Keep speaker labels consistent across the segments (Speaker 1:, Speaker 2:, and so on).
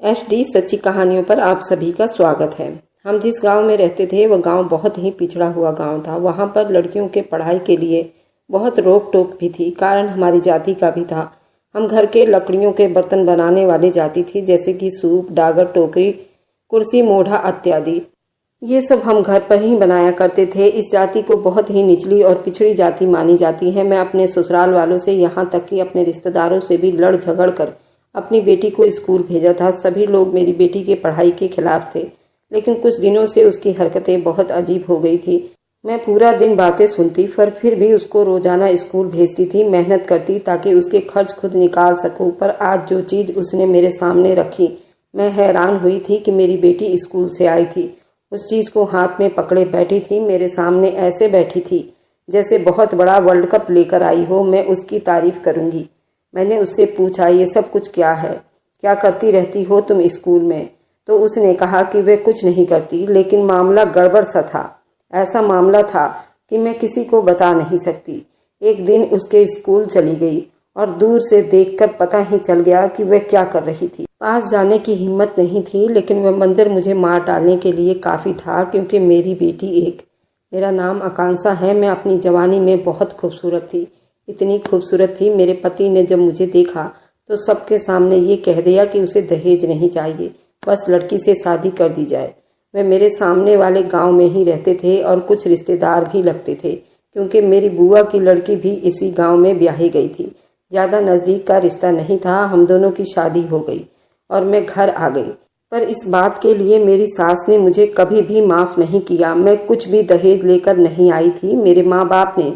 Speaker 1: HD सच्ची कहानियों पर आप सभी का स्वागत है। हम जिस गांव में रहते थे वह गांव बहुत ही पिछड़ा हुआ गांव था। वहां पर लड़कियों के पढ़ाई के लिए बहुत रोक टोक भी थी, कारण हमारी जाति का भी था। हम घर के लकड़ियों के बर्तन बनाने वाली जाति थी, जैसे कि सूप, डागर, टोकरी, कुर्सी, मोढ़ा इत्यादि। ये सब हम घर पर ही बनाया करते थे। इस जाति को बहुत ही निचली और पिछड़ी जाति मानी जाती है। मैं अपने ससुराल वालों से, यहाँ तक कि अपने रिश्तेदारों से भी लड़ झगड़ कर अपनी बेटी को स्कूल भेजा था। सभी लोग मेरी बेटी के पढ़ाई के खिलाफ थे, लेकिन कुछ दिनों से उसकी हरकतें बहुत अजीब हो गई थी। मैं पूरा दिन बातें सुनती, पर फिर भी उसको रोजाना स्कूल भेजती थी, मेहनत करती ताकि उसके खर्च खुद निकाल सकूं। पर आज जो चीज उसने मेरे सामने रखी, मैं हैरान हुई थी कि मेरी बेटी स्कूल से आई थी, उस चीज को हाथ में पकड़े बैठी थी, मेरे सामने ऐसे बैठी थी जैसे बहुत बड़ा वर्ल्ड कप लेकर आई हो। मैं उसकी तारीफ करूंगी। मैंने उससे पूछा, ये सब कुछ क्या है, क्या करती रहती हो तुम स्कूल में? तो उसने कहा कि वे कुछ नहीं करती, लेकिन मामला गड़बड़ सा था। ऐसा मामला था कि मैं किसी को बता नहीं सकती। एक दिन उसके स्कूल चली गई और दूर से देखकर पता ही चल गया कि वह क्या कर रही थी। पास जाने की हिम्मत नहीं थी, लेकिन वह मंजर मुझे मार डालने के लिए काफी था, क्योंकि मेरी बेटी मेरा नाम आकांक्षा है। मैं अपनी जवानी में बहुत खूबसूरत थी, इतनी खूबसूरत थी। मेरे पति ने जब मुझे देखा तो सबके सामने ये कह दिया कि उसे दहेज नहीं चाहिए, बस लड़की से शादी कर दी जाए। वे मेरे सामने वाले गांव में ही रहते थे और कुछ रिश्तेदार भी लगते थे, क्योंकि मेरी बुआ की लड़की भी इसी गांव में ब्याही गई थी। ज्यादा नजदीक का रिश्ता नहीं था। हम दोनों की शादी हो गई और मैं घर आ गई, पर इस बात के लिए मेरी सास ने मुझे कभी भी माफ नहीं किया। मैं कुछ भी दहेज लेकर नहीं आई थी। मेरे माँ बाप ने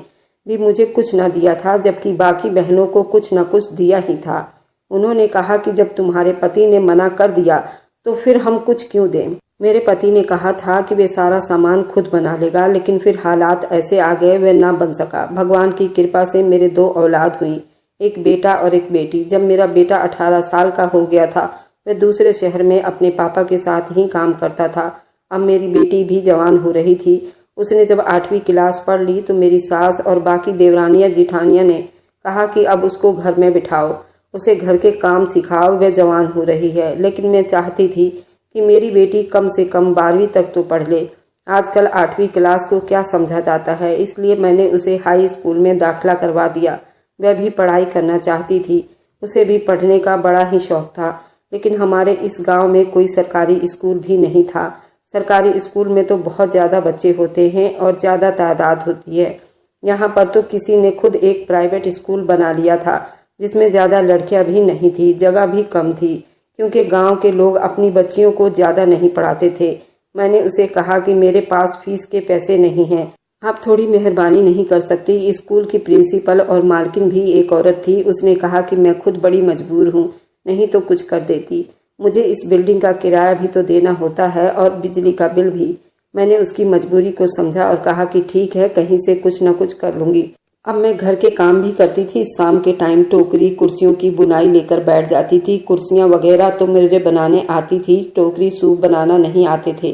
Speaker 1: भी मुझे कुछ न दिया था, जबकि बाकी बहनों को कुछ न कुछ दिया ही था। उन्होंने कहा कि जब तुम्हारे पति ने मना कर दिया तो फिर हम कुछ क्यों दें। मेरे पति ने कहा था कि वे सारा सामान खुद बना लेगा, लेकिन फिर हालात ऐसे आ गए, वे ना बन सका। भगवान की कृपा से मेरे 2 औलाद हुई, एक बेटा और एक बेटी। जब मेरा बेटा 18 साल का हो गया था, वह दूसरे शहर में अपने पापा के साथ ही काम करता था। अब मेरी बेटी भी जवान हो रही थी। उसने जब 8वीं क्लास पढ़ ली तो मेरी सास और बाकी देवरानियां जिठानियां ने कहा कि अब उसको घर में बिठाओ, उसे घर के काम सिखाओ, वह जवान हो रही है। लेकिन मैं चाहती थी कि मेरी बेटी कम से कम 12वीं तक तो पढ़ ले। आजकल 8वीं क्लास को क्या समझा जाता है, इसलिए मैंने उसे हाई स्कूल में दाखिला करवा दिया। वह भी पढ़ाई करना चाहती थी, उसे भी पढ़ने का बड़ा ही शौक था। लेकिन हमारे इस गांव में कोई सरकारी स्कूल भी नहीं था। सरकारी स्कूल में तो बहुत ज्यादा बच्चे होते हैं और ज्यादा तादाद होती है। यहाँ पर तो किसी ने खुद एक प्राइवेट स्कूल बना लिया था, जिसमें ज्यादा लड़कियां भी नहीं थी, जगह भी कम थी, क्योंकि गांव के लोग अपनी बच्चियों को ज्यादा नहीं पढ़ाते थे। मैंने उसे कहा कि मेरे पास फीस के पैसे नहीं हैं, आप थोड़ी मेहरबानी नहीं कर सकती? स्कूल की प्रिंसिपल और मालकिन भी एक औरत थी। उसने कहा कि मैं खुद बड़ी मजबूर हूँ, नहीं तो कुछ कर देती। मुझे इस बिल्डिंग का किराया भी तो देना होता है और बिजली का बिल भी। मैंने उसकी मजबूरी को समझा और कहा कि ठीक है, कहीं से कुछ न कुछ कर लूंगी। अब मैं घर के काम भी करती थी। शाम के टाइम टोकरी कुर्सियों की बुनाई लेकर बैठ जाती थी। कुर्सियां वगैरह तो मुझे बनाने आती थी, टोकरी सूप बनाना नहीं आते थे,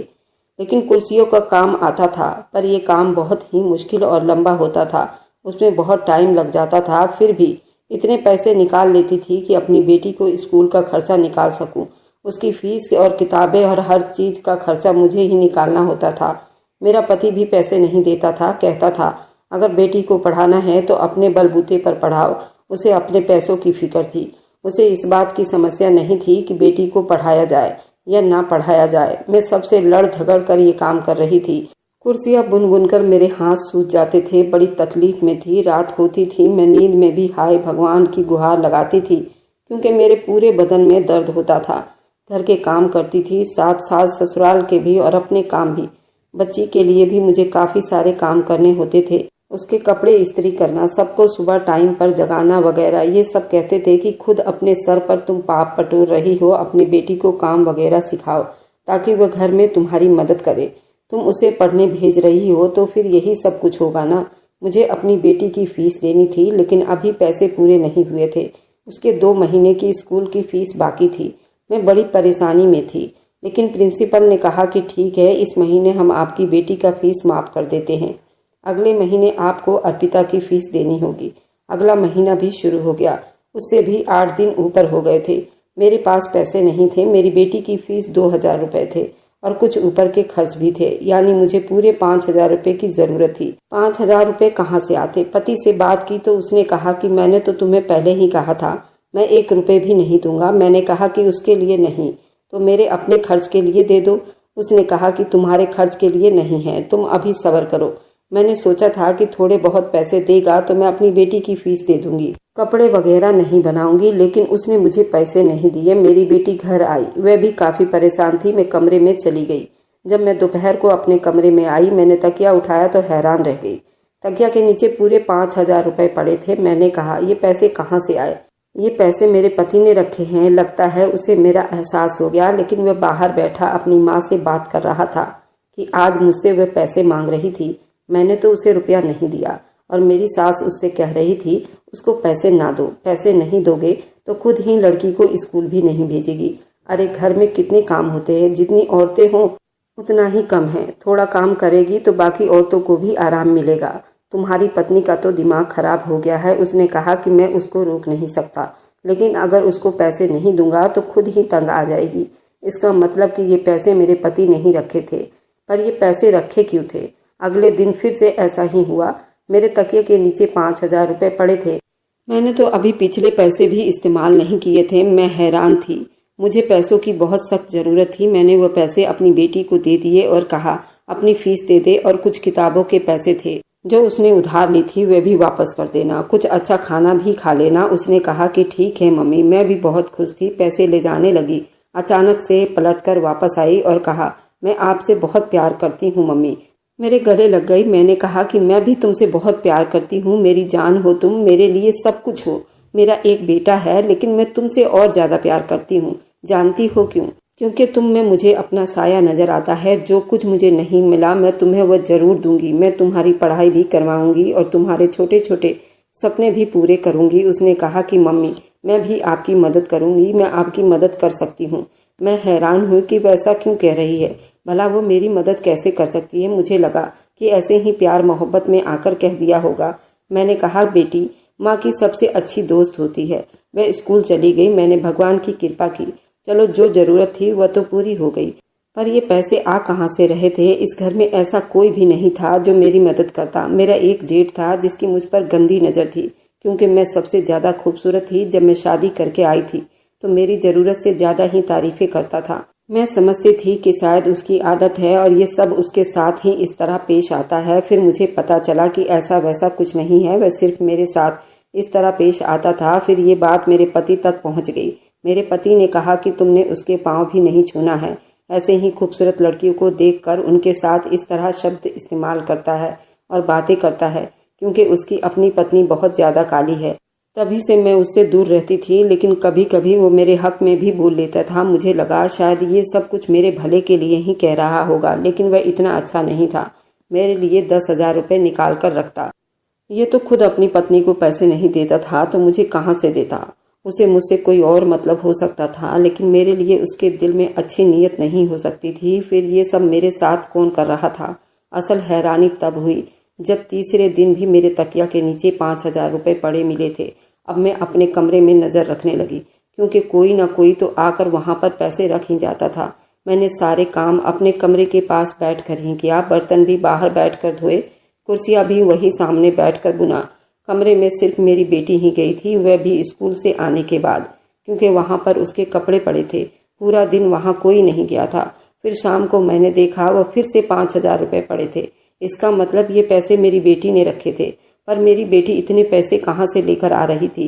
Speaker 1: लेकिन कुर्सियों का काम आता था। पर यह काम बहुत ही मुश्किल और लंबा होता था, उसमें बहुत टाइम लग जाता था। फिर भी इतने पैसे निकाल लेती थी कि अपनी बेटी को स्कूल का खर्चा निकाल सकूं। उसकी फीस और किताबें और हर चीज का खर्चा मुझे ही निकालना होता था। मेरा पति भी पैसे नहीं देता था, कहता था अगर बेटी को पढ़ाना है तो अपने बलबूते पर पढ़ाओ। उसे अपने पैसों की फिक्र थी। उसे इस बात की समस्या नहीं थी कि बेटी को पढ़ाया जाए या ना पढ़ाया जाए। मैं सबसे लड़ झगड़ कर ये काम कर रही थी। कुर्सियां बुन बुन कर मेरे हाथ सूज जाते थे, बड़ी तकलीफ में थी। रात होती थी, मैं नींद में भी हाय भगवान की गुहार लगाती थी, क्योंकि मेरे पूरे बदन में दर्द होता था। घर के काम करती थी, साथ साथ ससुराल के भी और अपने काम भी। बच्ची के लिए भी मुझे काफी सारे काम करने होते थे, उसके कपड़े इस्त्री करना, सबको सुबह टाइम पर जगाना वगैरह। ये सब कहते थे कि खुद अपने सर पर तुम पाप पटोर रही हो, अपनी बेटी को काम वगैरह सिखाओ ताकि वह घर में तुम्हारी मदद करे। तुम उसे पढ़ने भेज रही हो तो फिर यही सब कुछ होगा ना। मुझे अपनी बेटी की फीस देनी थी, लेकिन अभी पैसे पूरे नहीं हुए थे। उसके 2 महीने की स्कूल की फीस बाकी थी। मैं बड़ी परेशानी में थी, लेकिन प्रिंसिपल ने कहा कि ठीक है, इस महीने हम आपकी बेटी का फीस माफ कर देते हैं। अगले महीने आपको अर्पिता की फीस देनी होगी। अगला महीना भी शुरू हो गया, उससे भी 8 दिन ऊपर हो गए थे। मेरे पास पैसे नहीं थे। मेरी बेटी की फीस 2000 रुपए थे और कुछ ऊपर के खर्च भी थे, यानी मुझे पूरे 5000 रुपए की जरूरत थी। 5000 रुपए कहाँ से आते? पति से बात की तो उसने कहा कि मैंने तो तुम्हें पहले ही कहा था मैं 1 रुपए भी नहीं दूंगा। मैंने कहा कि उसके लिए नहीं तो मेरे अपने खर्च के लिए दे दो। उसने कहा कि तुम्हारे खर्च के लिए नहीं है, तुम अभी सब्र करो। मैंने सोचा था कि थोड़े बहुत पैसे देगा तो मैं अपनी बेटी की फीस दे दूंगी, कपड़े वगैरह नहीं बनाऊंगी, लेकिन उसने मुझे पैसे नहीं दिए। मेरी बेटी घर आई, वह भी काफी परेशान थी। मैं कमरे में चली गई। जब मैं दोपहर को अपने कमरे में आई, मैंने तकिया उठाया तो हैरान रह गई। तकिया के नीचे पूरे 5000 रुपए पड़े थे। मैंने कहा, ये पैसे कहाँ से आए? ये पैसे मेरे पति ने रखे हैं। लगता है उसे मेरा एहसास हो गया, लेकिन वह बाहर बैठा अपनी माँ से बात कर रहा था कि आज मुझसे वह पैसे मांग रही थी। मैंने तो उसे रुपया नहीं दिया और मेरी सास उससे कह रही थी उसको पैसे ना दो, पैसे नहीं दोगे तो खुद ही लड़की को स्कूल भी नहीं भेजेगी। अरे घर में कितने काम होते हैं, जितनी औरतें हों उतना ही कम है। थोड़ा काम करेगी तो बाकी औरतों को भी आराम मिलेगा। तुम्हारी पत्नी का तो दिमाग खराब हो गया है। उसने कहा कि मैं उसको रोक नहीं सकता, लेकिन अगर उसको पैसे नहीं दूंगा तो खुद ही तंग आ जाएगी। इसका मतलब कि ये पैसे मेरे पति नहीं रखे थे। पर ये पैसे रखे क्यों थे? अगले दिन फिर से ऐसा ही हुआ। मेरे तकिए के नीचे 5000 रुपए पड़े थे। मैंने तो अभी पिछले पैसे भी इस्तेमाल नहीं किए थे। मैं हैरान थी। मुझे पैसों की बहुत सख्त जरूरत थी। मैंने वो पैसे अपनी बेटी को दे दिए और कहा अपनी फीस दे दे, और कुछ किताबों के पैसे थे जो उसने उधार ली थी वे भी वापस कर देना, कुछ अच्छा खाना भी खा लेना। उसने कहा कि ठीक है मम्मी। मैं भी बहुत खुश थी। पैसे ले जाने लगी। अचानक से पलटकर वापस आई और कहा, मैं आपसे बहुत प्यार करती हूँ मम्मी। मेरे गले लग गई। मैंने कहा कि मैं भी तुमसे बहुत प्यार करती हूँ। मेरी जान हो तुम, मेरे लिए सब कुछ हो। मेरा एक बेटा है, लेकिन मैं तुमसे और ज्यादा प्यार करती हूँ। जानती हो क्यों? क्योंकि तुम में मुझे अपना साया नजर आता है। जो कुछ मुझे नहीं मिला मैं तुम्हें वह जरूर दूंगी। मैं तुम्हारी पढ़ाई भी करवाऊंगी और तुम्हारे छोटे छोटे सपने भी पूरे करूंगी। उसने कहा कि मम्मी मैं भी आपकी मदद करूंगी, मैं आपकी मदद कर सकती हूँ। मैं हैरान हूँ कि वैसा क्यों कह रही है। भला वो मेरी मदद कैसे कर सकती है? मुझे लगा कि ऐसे ही प्यार मोहब्बत में आकर कह दिया होगा। मैंने कहा, बेटी माँ की सबसे अच्छी दोस्त होती है। वह स्कूल चली गई। मैंने भगवान की कृपा की। चलो जो जरूरत थी वह तो पूरी हो गई, पर ये पैसे आ कहाँ से रहे थे? इस घर में ऐसा कोई भी नहीं था जो मेरी मदद करता। मेरा एक जेठ था जिसकी मुझ पर गंदी नजर थी, क्योंकि मैं सबसे ज्यादा खूबसूरत थी। जब मैं शादी करके आई थी तो मेरी जरूरत से ज्यादा ही तारीफें करता था। मैं समझती थी कि शायद उसकी आदत है और ये सब उसके साथ ही इस तरह पेश आता है। फिर मुझे पता चला कि ऐसा वैसा कुछ नहीं है, वह सिर्फ मेरे साथ इस तरह पेश आता था। फिर ये बात मेरे पति तक पहुंच गई। मेरे पति ने कहा कि तुमने उसके पांव भी नहीं छूना है। ऐसे ही खूबसूरत लड़कियों को देखकर उनके साथ इस तरह शब्द इस्तेमाल करता है और बातें करता है, क्योंकि उसकी अपनी पत्नी बहुत ज्यादा काली है। तभी से मैं उससे दूर रहती थी, लेकिन कभी कभी वो मेरे हक में भी बोल लेता था। मुझे लगा शायद ये सब कुछ मेरे भले के लिए ही कह रहा होगा, लेकिन वह इतना अच्छा नहीं था। मेरे लिए 10,000 रुपए निकाल कर रखता। ये तो खुद अपनी पत्नी को पैसे नहीं देता था, तो मुझे कहाँ से देता? उसे मुझसे कोई और मतलब हो सकता था, लेकिन मेरे लिए उसके दिल में अच्छी नीयत नहीं हो सकती थी। फिर ये सब मेरे साथ कौन कर रहा था? असल हैरानी तब हुई जब तीसरे दिन भी मेरे तकिया के नीचे 5,000 रुपए पड़े मिले थे। अब मैं अपने कमरे में नजर रखने लगी, क्योंकि कोई ना कोई तो आकर वहां पर पैसे रख ही जाता था। मैंने सारे काम अपने कमरे के पास बैठकर ही किया। बर्तन भी बाहर बैठकर धोए, कुर्सियां भी वही सामने बैठकर बुना। कमरे में सिर्फ मेरी बेटी ही गई थी, वह भी स्कूल से आने के बाद, क्योंकि वहां पर उसके कपड़े पड़े थे। पूरा दिन वहां कोई नहीं गया था। फिर शाम को मैंने देखा वह फिर से 5,000 रुपए पड़े थे। इसका मतलब ये पैसे मेरी बेटी ने रखे थे। पर मेरी बेटी इतने पैसे कहाँ से लेकर आ रही थी?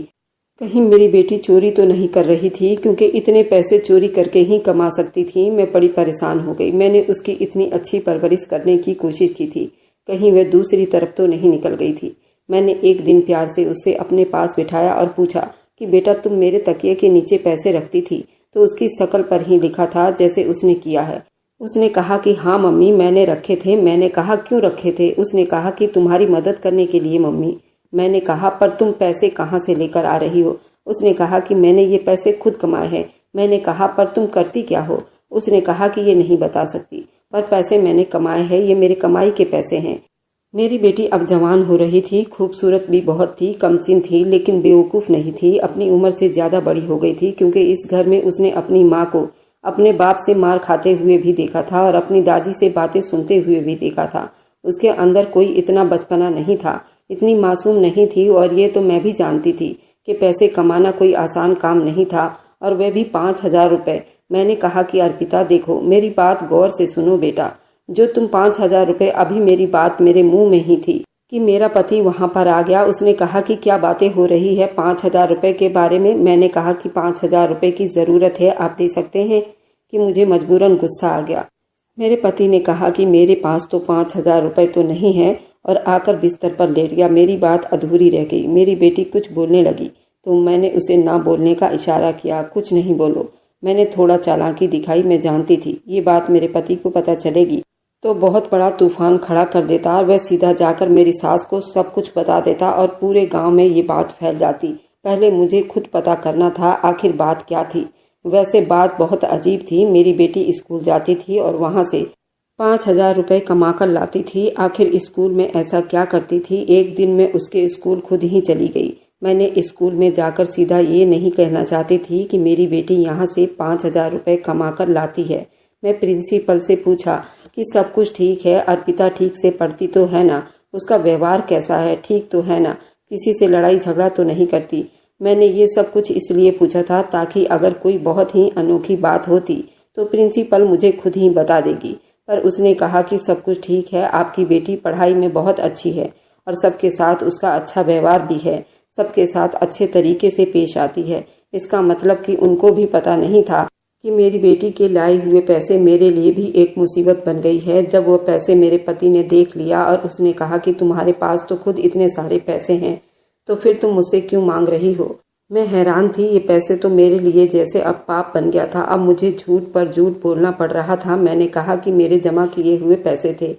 Speaker 1: कहीं मेरी बेटी चोरी तो नहीं कर रही थी, क्योंकि इतने पैसे चोरी करके ही कमा सकती थी। मैं बड़ी परेशान हो गई। मैंने उसकी इतनी अच्छी परवरिश करने की कोशिश की थी, कहीं वह दूसरी तरफ तो नहीं निकल गई थी। मैंने एक दिन प्यार से उसे अपने पास बिठाया और पूछा कि बेटा, तुम मेरे तकिए के नीचे पैसे रखती थी? तो उसकी शक्ल पर ही लिखा था जैसे उसने किया है। उसने कहा कि हाँ मम्मी, मैंने रखे थे। मैंने कहा क्यों रखे थे? उसने कहा कि तुम्हारी मदद करने के लिए मम्मी। मैंने कहा पर तुम पैसे कहाँ से लेकर आ रही हो? उसने कहा कि मैंने ये पैसे खुद कमाए हैं। मैंने कहा पर तुम करती क्या हो? उसने कहा कि ये नहीं बता सकती, पर पैसे मैंने कमाए हैं, ये मेरे कमाई के पैसे हैं। मेरी बेटी अब जवान हो रही थी, खूबसूरत भी बहुत थी, कमसीन थी, लेकिन बेवकूफ़ नहीं थी। अपनी उम्र से ज़्यादा बड़ी हो गई थी, क्योंकि इस घर में उसने अपनी माँ को अपने बाप से मार खाते हुए भी देखा था और अपनी दादी से बातें सुनते हुए भी देखा था। उसके अंदर कोई इतना बचपना नहीं था, इतनी मासूम नहीं थी। और ये तो मैं भी जानती थी कि पैसे कमाना कोई आसान काम नहीं था, और वह भी 5,000 रुपये। मैंने कहा कि अर्पिता देखो, मेरी बात गौर से सुनो बेटा, जो तुम 5,000 रुपये, अभी मेरी बात मेरे मुंह में ही थी कि मेरा पति वहां पर आ गया। उसने कहा कि क्या बातें हो रही है 5,000 रुपये के बारे में। मैंने कहा कि 5,000 रुपये की ज़रूरत है, आप दे सकते हैं। कि मुझे मजबूरन गुस्सा आ गया। मेरे पति ने कहा कि मेरे पास तो 5,000 रुपये तो नहीं है, और आकर बिस्तर पर लेट गया। मेरी बात अधूरी रह गई। मेरी बेटी कुछ बोलने लगी तो मैंने उसे ना बोलने का इशारा किया। कुछ नहीं बोलो। मैंने थोड़ा चालाकी दिखाई। मैं जानती थी ये बात मेरे पति को पता चलेगी तो बहुत बड़ा तूफान खड़ा कर देता, और वह सीधा जाकर मेरी सास को सब कुछ बता देता और पूरे गांव में ये बात फैल जाती। पहले मुझे खुद पता करना था आखिर बात क्या थी। वैसे बात बहुत अजीब थी। मेरी बेटी स्कूल जाती थी और वहां से 5,000 रुपये कमा कर लाती थी। आखिर स्कूल में ऐसा क्या करती थी? एक दिन में उसके स्कूल खुद ही चली गई। मैंने स्कूल में जाकर सीधा ये नहीं कहना चाहती थी कि मेरी बेटी यहाँ से 5,000 रुपये कमा कर लाती है। मैं प्रिंसिपल से पूछा कि सब कुछ ठीक है, अर्पिता ठीक से पढ़ती तो है ना, उसका व्यवहार कैसा है, ठीक तो है ना, किसी से लड़ाई झगड़ा तो नहीं करती। मैंने ये सब कुछ इसलिए पूछा था ताकि अगर कोई बहुत ही अनोखी बात होती तो प्रिंसिपल मुझे खुद ही बता देगी। पर उसने कहा कि सब कुछ ठीक है, आपकी बेटी पढ़ाई में बहुत अच्छी है और सबके साथ उसका अच्छा व्यवहार भी है, सबके साथ अच्छे तरीके से पेश आती है। इसका मतलब कि उनको भी पता नहीं था कि मेरी बेटी के लाए हुए पैसे मेरे लिए भी एक मुसीबत बन गई है। जब वो पैसे मेरे पति ने देख लिया और उसने कहा कि तुम्हारे पास तो खुद इतने सारे पैसे हैं, तो फिर तुम मुझसे क्यों मांग रही हो? मैं हैरान थी। ये पैसे तो मेरे लिए जैसे अब पाप बन गया था। अब मुझे झूठ पर झूठ बोलना पड़ रहा था। मैंने कहा कि मेरे जमा किए हुए पैसे थे,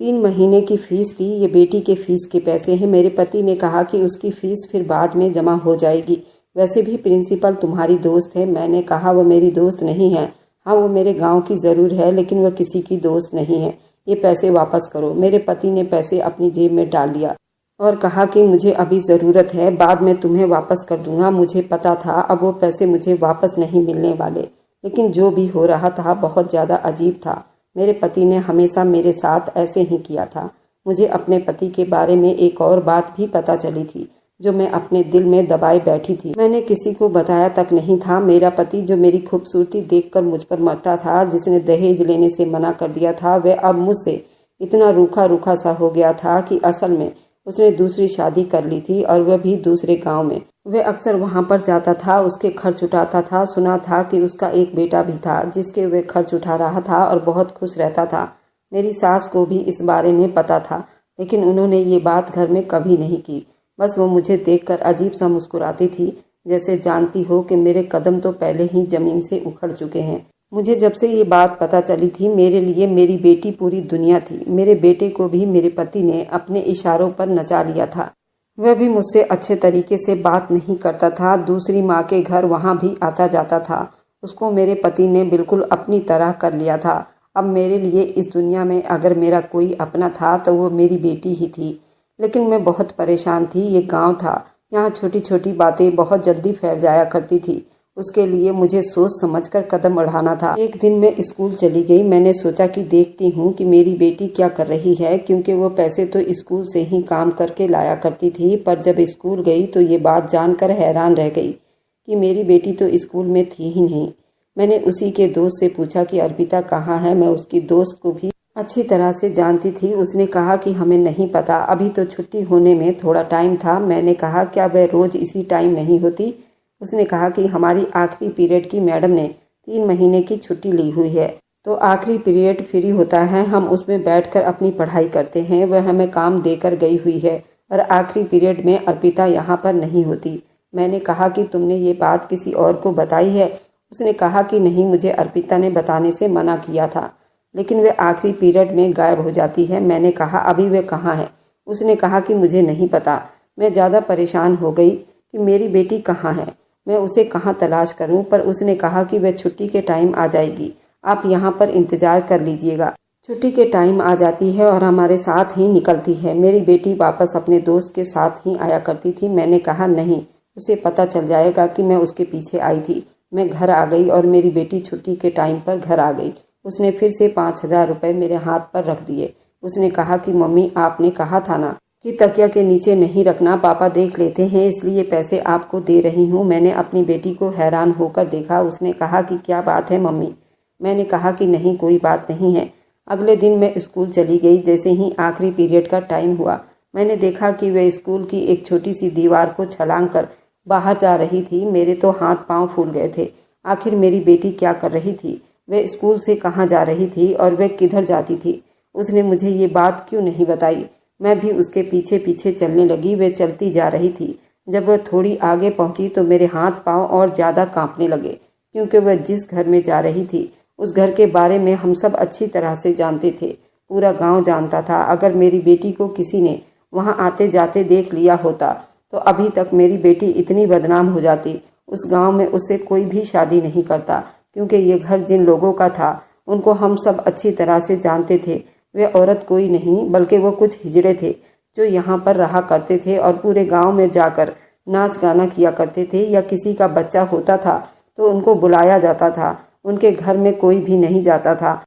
Speaker 1: 3 महीने की फीस थी, ये बेटी के फीस के पैसे हैं। मेरे पति ने कहा कि उसकी फीस फिर बाद में जमा हो जाएगी। वैसे भी प्रिंसिपल तुम्हारी दोस्त है। मैंने कहा वो मेरी दोस्त नहीं है। हाँ, वो मेरे गांव की ज़रूर है, लेकिन वह किसी की दोस्त नहीं है। ये पैसे वापस करो। मेरे पति ने पैसे अपनी जेब में डाल लिया और कहा कि मुझे अभी ज़रूरत है, बाद में तुम्हें वापस कर दूंगा। मुझे पता था अब वो पैसे मुझे वापस नहीं मिलने वाले, लेकिन जो भी हो रहा था बहुत ज़्यादा अजीब था। मेरे पति ने हमेशा मेरे साथ ऐसे ही किया था। मुझे अपने पति के बारे में एक और बात भी पता चली थी जो मैं अपने दिल में दबाए बैठी थी। मैंने किसी को बताया तक नहीं था। मेरा पति, जो मेरी खूबसूरती देखकर मुझ पर मरता था, जिसने दहेज लेने से मना कर दिया था, वह अब मुझसे इतना रूखा रूखा सा हो गया था कि असल में उसने दूसरी शादी कर ली थी, और वह भी दूसरे गांव में। वह अक्सर वहां पर जाता था, उसके खर्च उठाता था। सुना था कि उसका एक बेटा भी था जिसके वह खर्च उठा रहा था और बहुत खुश रहता था। मेरी सास को भी इस बारे में पता था, लेकिन उन्होंने ये बात घर में कभी नहीं की। बस वो मुझे देखकर अजीब सा मुस्कुराती थी, जैसे जानती हो कि मेरे कदम तो पहले ही जमीन से उखड़ चुके हैं। मुझे जब से ये बात पता चली थी, मेरे लिए मेरी बेटी पूरी दुनिया थी। मेरे बेटे को भी मेरे पति ने अपने इशारों पर नचा लिया था। वह भी मुझसे अच्छे तरीके से बात नहीं करता था। दूसरी माँ के घर वहाँ भी आता जाता था। उसको मेरे पति ने बिल्कुल अपनी तरह कर लिया था। अब मेरे लिए इस दुनिया में अगर मेरा कोई अपना था तो वो मेरी बेटी ही थी। लेकिन मैं बहुत परेशान थी। ये गांव था, यहाँ छोटी छोटी बातें बहुत जल्दी फैल जाया करती थी। उसके लिए मुझे सोच समझकर कदम बढ़ाना था। एक दिन मैं स्कूल चली गई। मैंने सोचा कि देखती हूँ कि मेरी बेटी क्या कर रही है, क्योंकि वो पैसे तो स्कूल से ही काम करके लाया करती थी। पर जब स्कूल गई तो ये बात जानकर हैरान रह गई कि मेरी बेटी तो स्कूल में थी ही नहीं। मैंने उसी के दोस्त से पूछा कि अर्पिता कहाँ है। मैं उसकी दोस्त को भी अच्छी तरह से जानती थी। उसने कहा कि हमें नहीं पता, अभी तो छुट्टी होने में थोड़ा टाइम था। मैंने कहा क्या वह रोज इसी टाइम नहीं होती? उसने कहा कि हमारी आखिरी पीरियड की मैडम ने 3 महीने की छुट्टी ली हुई है, तो आखिरी पीरियड फ्री होता है, हम उसमें बैठकर अपनी पढ़ाई करते हैं। वह हमें काम देकर गई हुई है और आखिरी पीरियड में अर्पिता यहाँ पर नहीं होती। मैंने कहा कि तुमने ये बात किसी और को बताई है? उसने कहा कि नहीं, मुझे अर्पिता ने बताने से मना किया था, लेकिन वह आखिरी पीरियड में गायब हो जाती है। मैंने कहा अभी वह कहाँ है? उसने कहा कि मुझे नहीं पता। मैं ज़्यादा परेशान हो गई कि मेरी बेटी कहाँ है, मैं उसे कहाँ तलाश करूं। पर उसने कहा कि वह छुट्टी के टाइम आ जाएगी, आप यहाँ पर इंतजार कर लीजिएगा। छुट्टी के टाइम आ जाती है और हमारे साथ ही निकलती है। मेरी बेटी वापस अपने दोस्त के साथ ही आया करती थी। मैंने कहा नहीं, उसे पता चल जाएगा कि मैं उसके पीछे आई थी। मैं घर आ गई और मेरी बेटी छुट्टी के टाइम पर घर आ गई। उसने फिर से 5,000 रुपये मेरे हाथ पर रख दिए। उसने कहा कि मम्मी, आपने कहा था ना कि तकिया के नीचे नहीं रखना, पापा देख लेते हैं, इसलिए पैसे आपको दे रही हूँ। मैंने अपनी बेटी को हैरान होकर देखा। उसने कहा कि क्या बात है मम्मी? मैंने कहा कि नहीं, कोई बात नहीं है। अगले दिन मैं स्कूल चली गई। जैसे ही आखिरी पीरियड का टाइम हुआ, मैंने देखा कि वह स्कूल की एक छोटी सी दीवार को छलांग कर बाहर जा रही थी। मेरे तो हाथ पांव फूल गए थे। आखिर मेरी बेटी क्या कर रही थी? वह स्कूल से कहाँ जा रही थी और वह किधर जाती थी? उसने मुझे ये बात क्यों नहीं बताई? मैं भी उसके पीछे पीछे चलने लगी। वह चलती जा रही थी। जब वह थोड़ी आगे पहुंची तो मेरे हाथ पांव और ज्यादा कांपने लगे, क्योंकि वह जिस घर में जा रही थी उस घर के बारे में हम सब अच्छी तरह से जानते थे। पूरा गांव जानता था। अगर मेरी बेटी को किसी ने वहां आते जाते देख लिया होता तो अभी तक मेरी बेटी इतनी बदनाम हो जाती। उस गांव में उससे कोई भी शादी नहीं करता, क्योंकि ये घर जिन लोगों का था उनको हम सब अच्छी तरह से जानते थे। वे औरत कोई नहीं बल्कि वो कुछ हिजड़े थे जो यहाँ पर रहा करते थे और पूरे गांव में जाकर नाच गाना किया करते थे। या किसी का बच्चा होता था तो उनको बुलाया जाता था। उनके घर में कोई भी नहीं जाता था,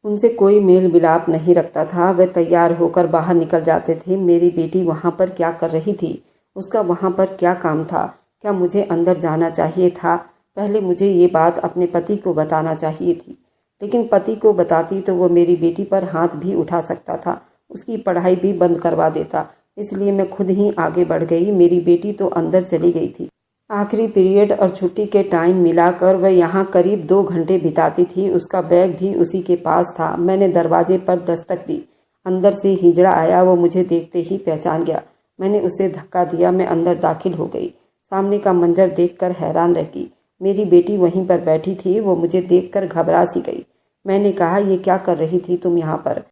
Speaker 1: उनसे कोई मेल मिलाप नहीं रखता था। वे तैयार होकर बाहर निकल जाते थे। मेरी बेटी वहां पर क्या कर रही थी? उसका वहां पर क्या काम था? क्या मुझे अंदर जाना चाहिए था? पहले मुझे ये बात अपने पति को बताना चाहिए थी, लेकिन पति को बताती तो वो मेरी बेटी पर हाथ भी उठा सकता था, उसकी पढ़ाई भी बंद करवा देता। इसलिए मैं खुद ही आगे बढ़ गई। मेरी बेटी तो अंदर चली गई थी। आखिरी पीरियड और छुट्टी के टाइम मिलाकर वह यहाँ करीब 2 घंटे बिताती थी। उसका बैग भी उसी के पास था। मैंने दरवाजे पर दस्तक दी। अंदर से हिजड़ा आया। वो मुझे देखते ही पहचान गया। मैंने उसे धक्का दिया। मैं अंदर दाखिल हो गई। सामने का मंजर देखकर हैरान रह गई। मेरी बेटी वहीं पर बैठी थी। वो मुझे देखकर घबरा सी गई। मैंने कहा, ये क्या कर रही थी तुम यहाँ पर?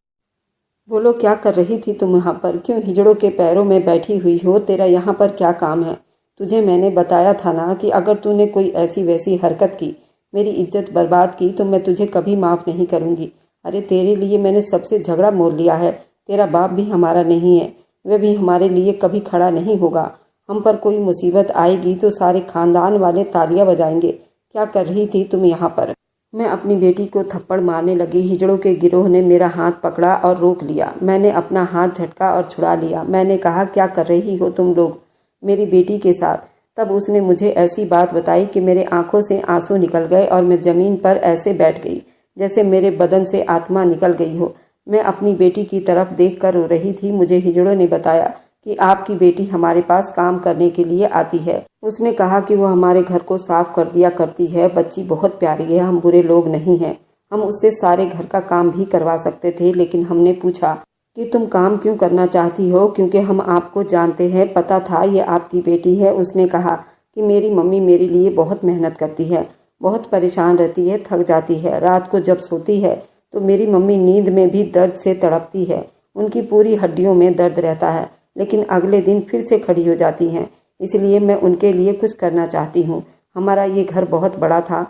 Speaker 1: बोलो, क्या कर रही थी तुम यहाँ पर? क्यों हिजड़ों के पैरों में बैठी हुई हो? तेरा यहाँ पर क्या काम है? तुझे मैंने बताया था ना कि अगर तूने कोई ऐसी वैसी हरकत की, मेरी इज्जत बर्बाद की, तो मैं तुझे कभी माफ़ नहीं करूँगी। अरे तेरे लिए मैंने सबसे झगड़ा मोल लिया है। तेरा बाप भी हमारा नहीं है, वह भी हमारे लिए कभी खड़ा नहीं होगा। हम पर कोई मुसीबत आएगी तो सारे खानदान वाले तालियां बजाएंगे। क्या कर रही थी तुम यहाँ पर? मैं अपनी बेटी को थप्पड़ मारने लगी। हिजड़ों के गिरोह ने मेरा हाथ पकड़ा और रोक लिया। मैंने अपना हाथ झटका और छुड़ा लिया। मैंने कहा, क्या कर रही हो तुम लोग मेरी बेटी के साथ? तब उसने मुझे ऐसी बात बताई कि मेरे आंखों से आंसू निकल गए और मैं जमीन पर ऐसे बैठ गई जैसे मेरे बदन से आत्मा निकल गई हो। मैं अपनी बेटी की तरफ देखकर रो रही थी। मुझे हिजड़ों ने बताया कि आपकी बेटी हमारे पास काम करने के लिए आती है। उसने कहा कि वो हमारे घर को साफ कर दिया करती है। बच्ची बहुत प्यारी है, हम बुरे लोग नहीं हैं। हम उससे सारे घर का काम भी करवा सकते थे, लेकिन हमने पूछा कि तुम काम क्यों करना चाहती हो, क्योंकि हम आपको जानते हैं, पता था ये आपकी बेटी है। उसने कहा कि मेरी मम्मी मेरे लिए बहुत मेहनत करती है, बहुत परेशान रहती है, थक जाती है। रात को जब सोती है तो मेरी मम्मी नींद में भी दर्द से तड़पती है। उनकी पूरी हड्डियों में दर्द रहता है, लेकिन अगले दिन फिर से खड़ी हो जाती हैं। इसलिए मैं उनके लिए कुछ करना चाहती हूँ। हमारा ये घर बहुत बड़ा था,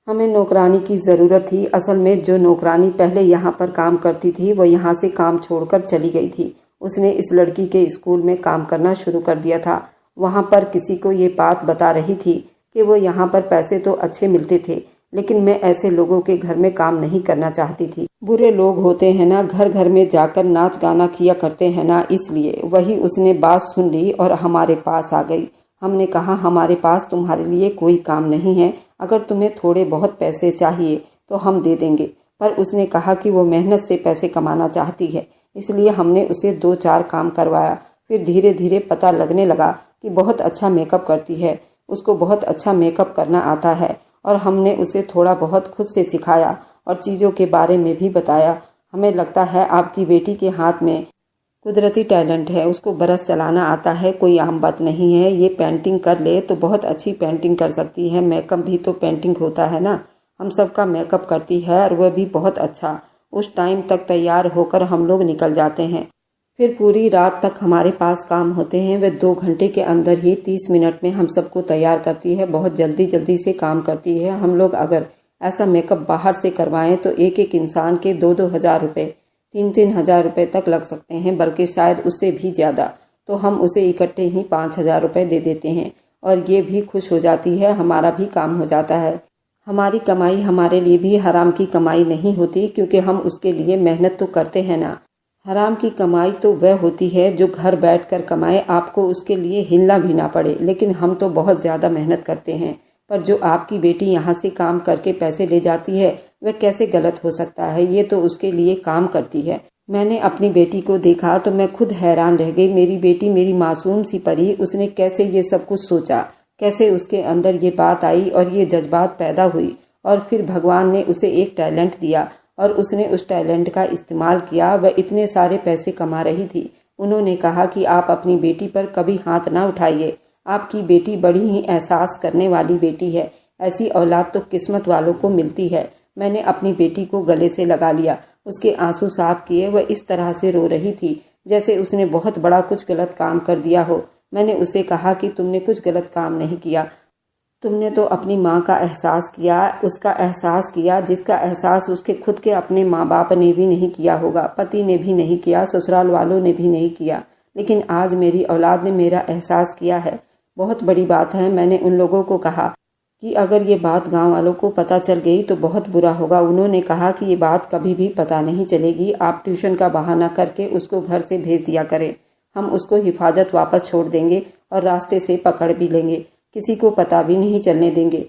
Speaker 1: हमें नौकरानी की ज़रूरत थी। असल में जो नौकरानी पहले यहाँ पर काम करती थी वो यहाँ से काम छोड़कर चली गई थी। उसने इस लड़की के स्कूल में काम करना शुरू कर दिया था। वहाँ पर किसी को ये बात बता रही थी कि वो यहाँ पर पैसे तो अच्छे मिलते थे, लेकिन मैं ऐसे लोगों के घर में काम नहीं करना चाहती थी। बुरे लोग होते हैं ना, घर घर में जाकर नाच गाना किया करते हैं ना, इसलिए। वही उसने बात सुन ली और हमारे पास आ गई। हमने कहा, हमारे पास तुम्हारे लिए कोई काम नहीं है, अगर तुम्हें थोड़े बहुत पैसे चाहिए तो हम दे देंगे। पर उसने कहा कि वो मेहनत से पैसे कमाना चाहती है, इसलिए हमने उसे 2-4 काम करवाया। फिर धीरे धीरे पता लगने लगा कि बहुत अच्छा मेकअप करती है, उसको बहुत अच्छा मेकअप करना आता है। और हमने उसे थोड़ा बहुत खुद से सिखाया और चीज़ों के बारे में भी बताया। हमें लगता है आपकी बेटी के हाथ में कुदरती टैलेंट है, उसको ब्रश चलाना आता है, कोई आम बात नहीं है। ये पेंटिंग कर ले तो बहुत अच्छी पेंटिंग कर सकती है। मेकअप भी तो पेंटिंग होता है ना, हम सबका मेकअप करती है और वह भी बहुत अच्छा। उस टाइम तक तैयार होकर हम लोग निकल जाते हैं। फिर पूरी रात तक हमारे पास काम होते हैं। वह 2 घंटे के अंदर ही 30 मिनट में हम सबको तैयार करती है। बहुत जल्दी जल्दी से काम करती है। हम लोग अगर ऐसा मेकअप बाहर से करवाएं तो एक एक इंसान के 2-2 हज़ार रुपये, 3-3 हज़ार रुपये तक लग सकते हैं, बल्कि शायद उससे भी ज़्यादा। तो हम उसे इकट्ठे ही 5,000 रुपये दे देते हैं और ये भी खुश हो जाती है, हमारा भी काम हो जाता है। हमारी कमाई हमारे लिए भी हराम की कमाई नहीं होती, क्योंकि हम उसके लिए मेहनत तो करते हैं ना। हराम की कमाई तो वह होती है जो घर बैठकर कमाए, आपको उसके लिए हिलना भी ना पड़े। लेकिन हम तो बहुत ज़्यादा मेहनत करते हैं। पर जो आपकी बेटी यहाँ से काम करके पैसे ले जाती है वह कैसे गलत हो सकता है? ये तो उसके लिए काम करती है। मैंने अपनी बेटी को देखा तो मैं खुद हैरान रह गई। मेरी बेटी मेरी मासूम सी परी, उसने कैसे ये सब कुछ सोचा, कैसे उसके अंदर ये बात आई और ये जज्बात पैदा हुई। और फिर भगवान ने उसे एक टैलेंट दिया और उसने उस टैलेंट का इस्तेमाल किया। वह इतने सारे पैसे कमा रही थी। उन्होंने कहा कि आप अपनी बेटी पर कभी हाथ ना उठाइए, आपकी बेटी बड़ी ही एहसास करने वाली बेटी है। ऐसी औलाद तो किस्मत वालों को मिलती है। मैंने अपनी बेटी को गले से लगा लिया, उसके आंसू साफ किए। वह इस तरह से रो रही थी जैसे उसने बहुत बड़ा कुछ गलत काम कर दिया हो। मैंने उसे कहा कि तुमने कुछ गलत काम नहीं किया, तुमने तो अपनी माँ का एहसास किया, उसका एहसास किया जिसका एहसास उसके खुद के अपने माँ बाप ने भी नहीं किया होगा, पति ने भी नहीं किया, ससुराल वालों ने भी नहीं किया। लेकिन आज मेरी औलाद ने मेरा एहसास किया है। बहुत बड़ी बात है। मैंने उन लोगों को कहा कि अगर ये बात गांव वालों को पता चल गई तो बहुत बुरा होगा। उन्होंने कहा कि ये बात कभी भी पता नहीं चलेगी, आप ट्यूशन का बहाना करके उसको घर से भेज दिया करें। हम उसको हिफाजत वापस छोड़ देंगे और रास्ते से पकड़ भी लेंगे, किसी को पता भी नहीं चलने देंगे,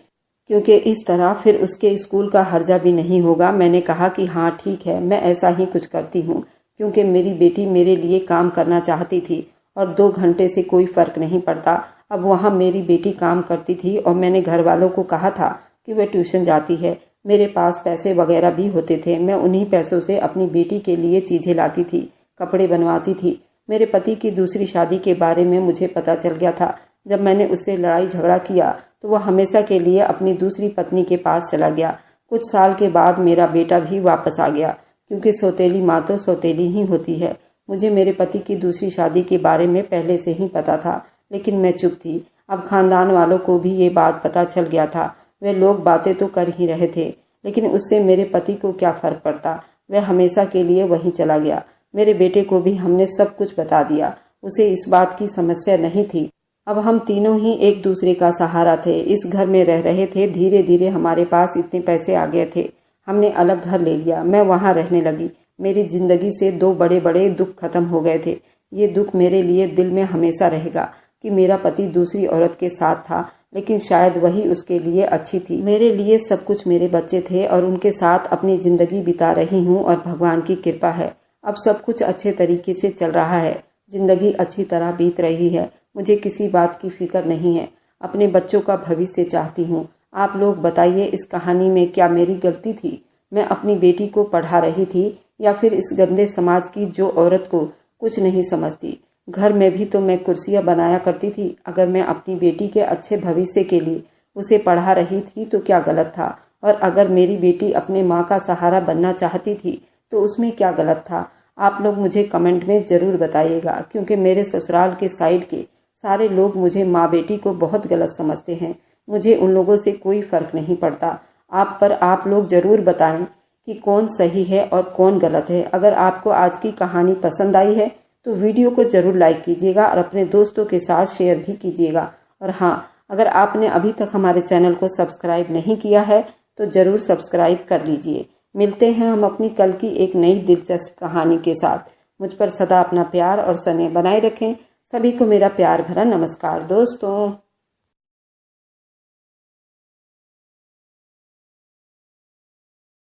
Speaker 1: क्योंकि इस तरह फिर उसके स्कूल का हर्जा भी नहीं होगा। मैंने कहा कि हाँ ठीक है, मैं ऐसा ही कुछ करती हूँ, क्योंकि मेरी बेटी मेरे लिए काम करना चाहती थी और 2 घंटे से कोई फर्क नहीं पड़ता। अब वहाँ मेरी बेटी काम करती थी और मैंने घर वालों को कहा था कि वह ट्यूशन जाती है। मेरे पास पैसे वगैरह भी होते थे। मैं उन्हीं पैसों से अपनी बेटी के लिए चीज़ें लाती थी, कपड़े बनवाती थी। मेरे पति की दूसरी शादी के बारे में मुझे पता चल गया था। जब मैंने उससे लड़ाई झगड़ा किया तो वह हमेशा के लिए अपनी दूसरी पत्नी के पास चला गया। कुछ साल के बाद मेरा बेटा भी वापस आ गया, क्योंकि सौतेली माँ तो सौतेली ही होती है। मुझे मेरे पति की दूसरी शादी के बारे में पहले से ही पता था, लेकिन मैं चुप थी। अब खानदान वालों को भी ये बात पता चल गया था। वे लोग बातें तो कर ही रहे थे, लेकिन उससे मेरे पति को क्या फर्क पड़ता। वह हमेशा के लिए वहीं चला गया। मेरे बेटे को भी हमने सब कुछ बता दिया। उसे इस बात की समस्या नहीं थी। अब हम तीनों ही एक दूसरे का सहारा थे। इस घर में रह रहे थे। धीरे धीरे हमारे पास इतने पैसे आ गए थे, हमने अलग घर ले लिया। मैं वहाँ रहने लगी। मेरी जिंदगी से 2 बड़े बड़े दुख खत्म हो गए थे। ये दुख मेरे लिए दिल में हमेशा रहेगा कि मेरा पति दूसरी औरत के साथ था, लेकिन शायद वही उसके लिए अच्छी थी। मेरे लिए सब कुछ मेरे बच्चे थे और उनके साथ अपनी जिंदगी बिता रही हूँ और भगवान की कृपा है। अब सब कुछ अच्छे तरीके से चल रहा है। जिंदगी अच्छी तरह बीत रही है। मुझे किसी बात की फिक्र नहीं है। अपने बच्चों का भविष्य चाहती हूँ। आप लोग बताइए, इस कहानी में क्या मेरी गलती थी? मैं अपनी बेटी को पढ़ा रही थी या फिर इस गंदे समाज की जो औरत को कुछ नहीं समझती? घर में भी तो मैं कुर्सियाँ बनाया करती थी। अगर मैं अपनी बेटी के अच्छे भविष्य के लिए उसे पढ़ा रही थी तो क्या गलत था? और अगर मेरी बेटी अपने माँ का सहारा बनना चाहती थी तो उसमें क्या गलत था? आप लोग मुझे कमेंट में ज़रूर बताइएगा, क्योंकि मेरे ससुराल के साइड के सारे लोग मुझे माँ बेटी को बहुत गलत समझते हैं। मुझे उन लोगों से कोई फ़र्क नहीं पड़ता। आप लोग ज़रूर बताएं कि कौन सही है और कौन गलत है। अगर आपको आज की कहानी पसंद आई है तो वीडियो को ज़रूर लाइक कीजिएगा और अपने दोस्तों के साथ शेयर भी कीजिएगा। और हाँ, अगर आपने अभी तक हमारे चैनल को सब्सक्राइब नहीं किया है तो ज़रूर सब्सक्राइब कर लीजिए। मिलते हैं हम अपनी कल की एक नई दिलचस्प कहानी के साथ। मुझ पर सदा अपना प्यार और स्नेह बनाए रखें। सभी को मेरा प्यार भरा नमस्कार दोस्तों।